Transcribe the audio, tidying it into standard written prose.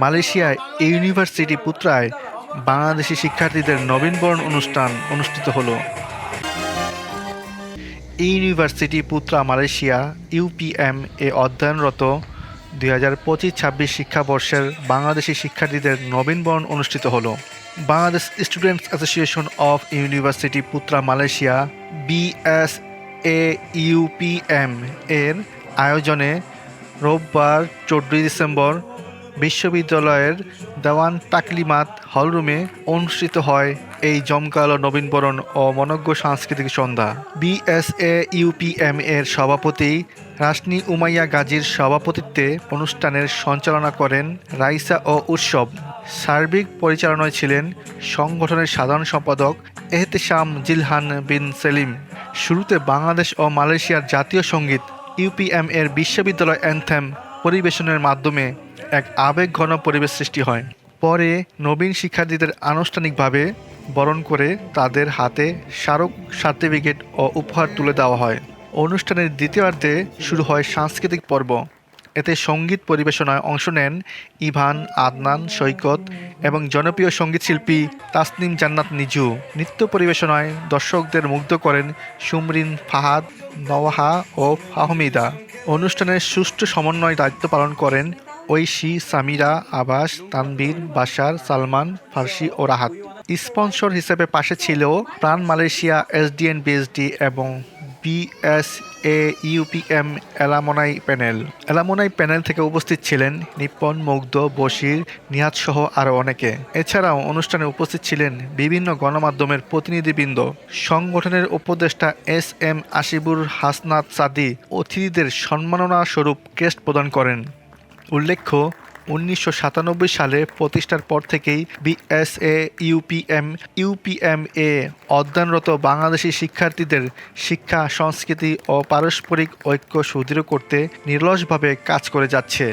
মালয়েশিয়ায় ইউনিভার্সিটি পুত্রায় বাংলাদেশি শিক্ষার্থীদের নবীনবরণ অনুষ্ঠান অনুষ্ঠিত হলো। ইউনিভার্সিটি পুত্রা মালয়েশিয়া ইউপিএম এ অধ্যয়নরত 2025-26 শিক্ষাবর্ষের বাংলাদেশি শিক্ষার্থীদের নবীনবরণ অনুষ্ঠিত হলো। Bangladesh students association of university পুত্রা Malaysia BSAUPM এর আয়োজনে রোববার 14 ডিসেম্বর বিশ্ববিদ্যালয়ের দেওয়ান তাকলিমাত হলরুমে অনুষ্ঠিত হয় এই জমকালো নবীনবরণ ও মনোজ্ঞ সাংস্কৃতিক সন্ধ্যা। BSAUPM এর সভাপতি রাশনি উমাইয়া গাজীর সভাপতিত্বে অনুষ্ঠানের সঞ্চালনা করেন রাইসা ও উৎসব। সার্বিক পরিচালনায় ছিলেন সংগঠনের সাধারণ সম্পাদক এহতেশাম জিলহান বিন সেলিম। শুরুতে বাংলাদেশ ও মালয়েশিয়ার জাতীয় সঙ্গীত ইউপিএম এর বিশ্ববিদ্যালয় অ্যানথেম পরিবেশনের মাধ্যমে এক আবেগঘন পরিবেশ সৃষ্টি হয়। পরে নবীন শিক্ষার্থীদের আনুষ্ঠানিকভাবে বরণ করে তাদের হাতে স্মারক সার্টিফিকেট ও উপহার তুলে দেওয়া হয়। অনুষ্ঠানের দ্বিতীয়ার্ধে শুরু হয় সাংস্কৃতিক পর্ব। এতে সঙ্গীত পরিবেশনায় অংশ নেন ইভান, আদনান, সৈকত এবং জনপ্রিয় সঙ্গীতশিল্পী তাসনিম জান্নাত নিজু। নৃত্য পরিবেশনায় দর্শকদের মুগ্ধ করেন সুমরিন, ফাহাদ, নওয়াহা ও ফাহমিদা। অনুষ্ঠানের সুষ্ঠু সমন্বয় দায়িত্ব পালন করেন ঐশী, সামিরা, আবাস, তানভীর, বাশার, সালমান, ফার্সি ও রাহাত। স্পন্সর হিসেবে পাশে ছিল প্রাণ মালয়েশিয়া, SDN BSD এবং BSAUPM অ্যালামনাই প্যানেল থেকে উপস্থিত ছিলেন নিপ্পন, মুগ্ধ, বশির, নিহাত সহ আরও অনেকে। এছাড়াও অনুষ্ঠানে উপস্থিত ছিলেন বিভিন্ন গণমাধ্যমের প্রতিনিধিবৃন্দ। সংগঠনের উপদেষ্টা SM আশিবুর হাসনাত সাদি অতিথিদের সম্মাননা স্বরূপ ক্রেস্ট প্রদান করেন। উল্লেখ্য, 1997 সালে প্রতিষ্ঠার পর থেকেই BSAUPM এ অধ্যয়নরত বাংলাদেশি শিক্ষার্থীদের শিক্ষা, সংস্কৃতি ও পারস্পরিক ঐক্য সুদৃঢ় করতে নিরলসভাবে কাজ করে যাচ্ছে।